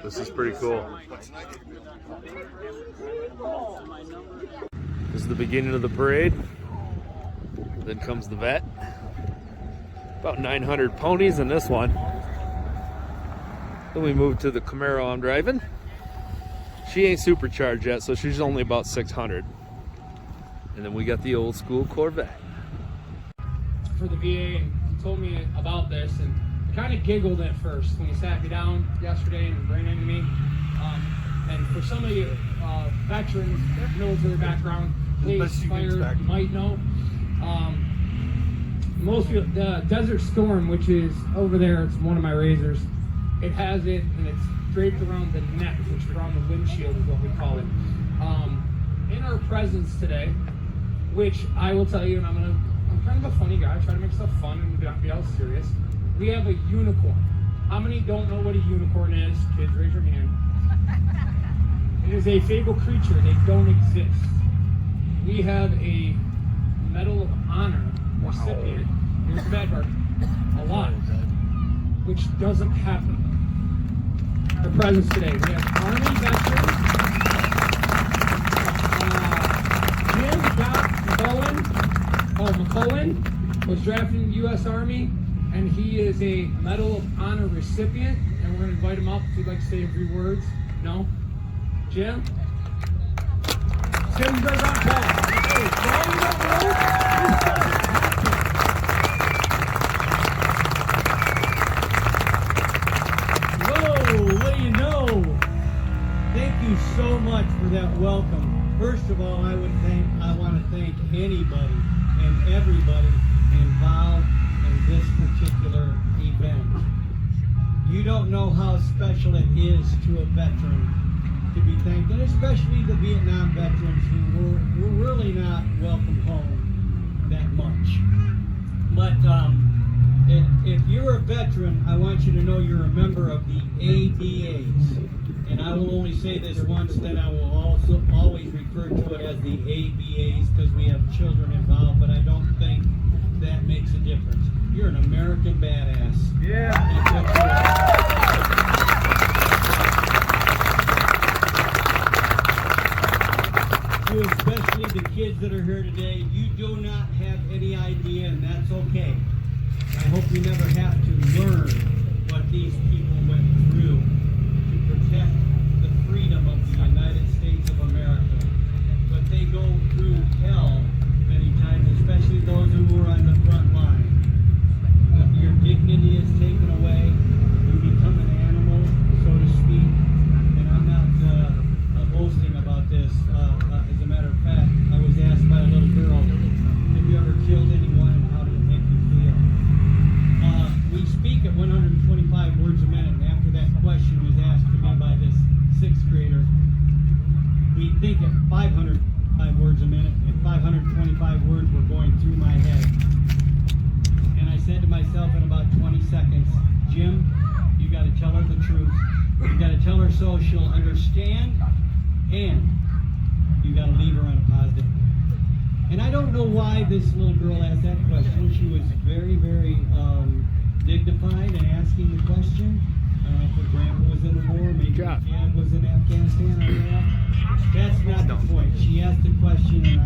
This is pretty cool. This is the beginning of the parade. Then comes the vet. About 900 ponies in this one. Then we move to the Camaro I'm driving. She ain't supercharged yet, so she's only about 600. And then we got the old school Corvette. For the VA, and he told me about this, and I kind of giggled at first when he sat me down yesterday and ran into me. And for some of you veterans, military background, police, fire, you might know. Most of the Desert Storm, which is over there, it's one of my razors. It has it, and it's draped around the neck, which is around the windshield is what we call it. In our presence today, which I will tell you, and I'm kind of a funny guy, I try to make stuff fun and not be all serious. We have a unicorn. How many don't know what a unicorn is? Kids, raise your hand. It is a fable creature. They don't exist. We have a Medal of Honor recipient. Here's the bad part. A lot. Which doesn't happen. Our presence today. We have Army veterans. Jim McCullen was drafted in the U.S. Army, and he is a Medal of Honor recipient. And we're going to invite him up if he'd like to say a few words. No? Jim? Jim does not call. Hey, what do you know? Thank you so much for that welcome. First of all, I want to thank anybody and everybody involved in this particular event. You don't know how special it is to a veteran to be thanked, and especially the Vietnam veterans who were really not welcome home that much. But if you're a veteran, I want you to know you're a member of the ABAs. And I will only say this once, then I will also always refer to it as the ABAs because we have children involved, but I don't think that makes a difference. You're an American badass. Yeah. To especially the kids that are here today, you do not have any idea, and that's okay. I hope you never have to learn what these people went through to protect the freedom of the United States of America. But they go through hell many times, especially those who were on the front line. Your dignity is taken away. You become an animal, so to speak. And I'm not boasting about this. As a matter of fact, I was asked by a little girl, have you ever killed anyone and how did it make you feel? We speak at 125 words a minute, and after that question was asked to me by this 6th grader, we think at 505 words a minute, and 525 words were going through my head. And I said to myself in about 20 seconds, Jim, you got to tell her the truth. You got to tell her so she'll understand, and you got to leave her on a positive. And I don't know why this little girl asked that question. She was very, very dignified in asking the question. I don't know if her grandpa was in the war, maybe her dad was in Afghanistan or Iraq. That's not the point. She asked the question, and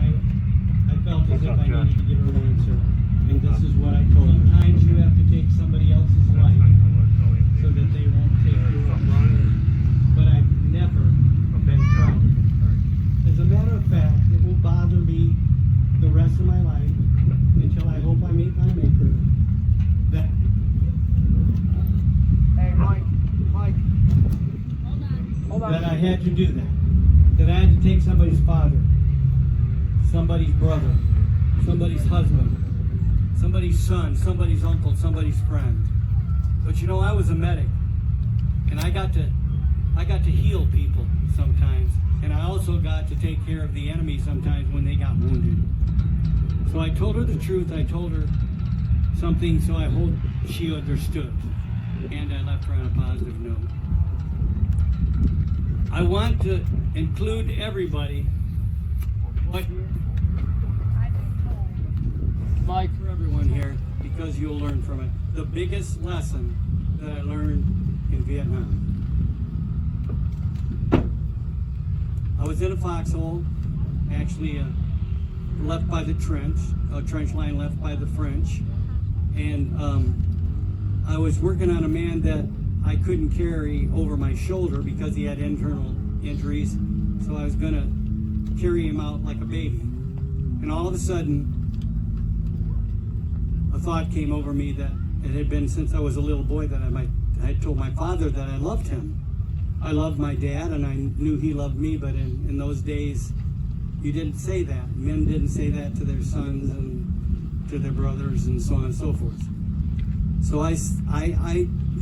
I felt as if I needed to give her an answer. And this is what I told her. Sometimes you have to take somebody else's life so that they won't take yours. But I've never been proud. As a matter of fact, it will bother me the rest of my life until I hope I meet my maker. That that I had to do that. That I had to take somebody's father, somebody's brother, somebody's husband, somebody's son, somebody's uncle, somebody's friend. But you know, I was a medic, and I got to heal people sometimes, and I also got to take care of the enemy sometimes when they got wounded. So I told her the truth. I told her something, so I hope she understood, and I left her on a positive note. I want to include everybody. Mike, for everyone here, because you'll learn from it. The biggest lesson that I learned in Vietnam. I was in a foxhole, actually left by the trench, a trench line left by the French, and I was working on a man that I couldn't carry over my shoulder because he had internal injuries, so I was gonna carry him out like a baby. And all of a sudden, a thought came over me that it had been since I was a little boy that I had told my father that I loved him. I loved my dad, and I knew he loved me, but in those days, you didn't say that. Men didn't say that to their sons and to their brothers and so on and so forth. So I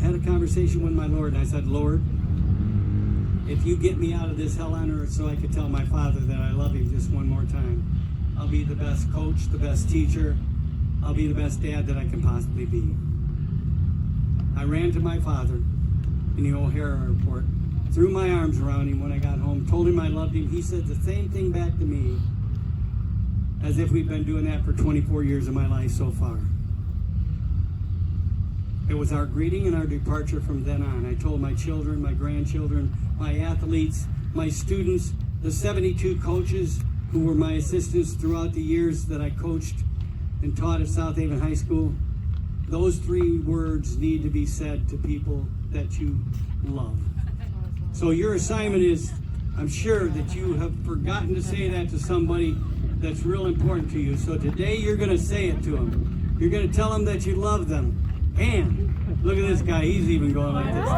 had a conversation with my Lord, and I said, Lord, if you get me out of this hell on earth so I could tell my father that I love him just one more time, I'll be the best coach, the best teacher, I'll be the best dad that I can possibly be. I ran to my father in the O'Hara airport, threw my arms around him when I got home, told him I loved him. He said the same thing back to me, as if we've been doing that for 24 years of my life so far. It was our greeting and our departure from then on. I told my children, my grandchildren, my athletes, my students, the 72 coaches who were my assistants throughout the years that I coached and taught at South Haven High School, those 3 words need to be said to people that you love. So your assignment is, I'm sure that you have forgotten to say that to somebody that's real important to you. So today you're going to say it to them. You're going to tell them that you love them. And look at this guy, he's even going like this.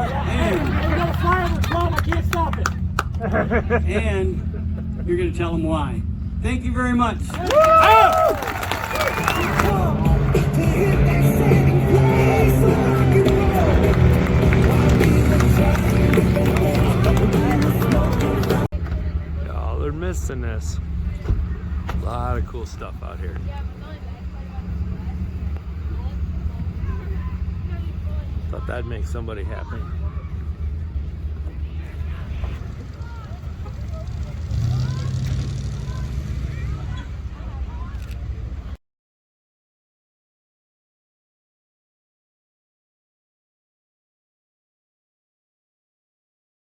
And you're going to tell them why. Thank you very much. Y'all are missing this. A lot of cool stuff out here. Thought that'd make somebody happy.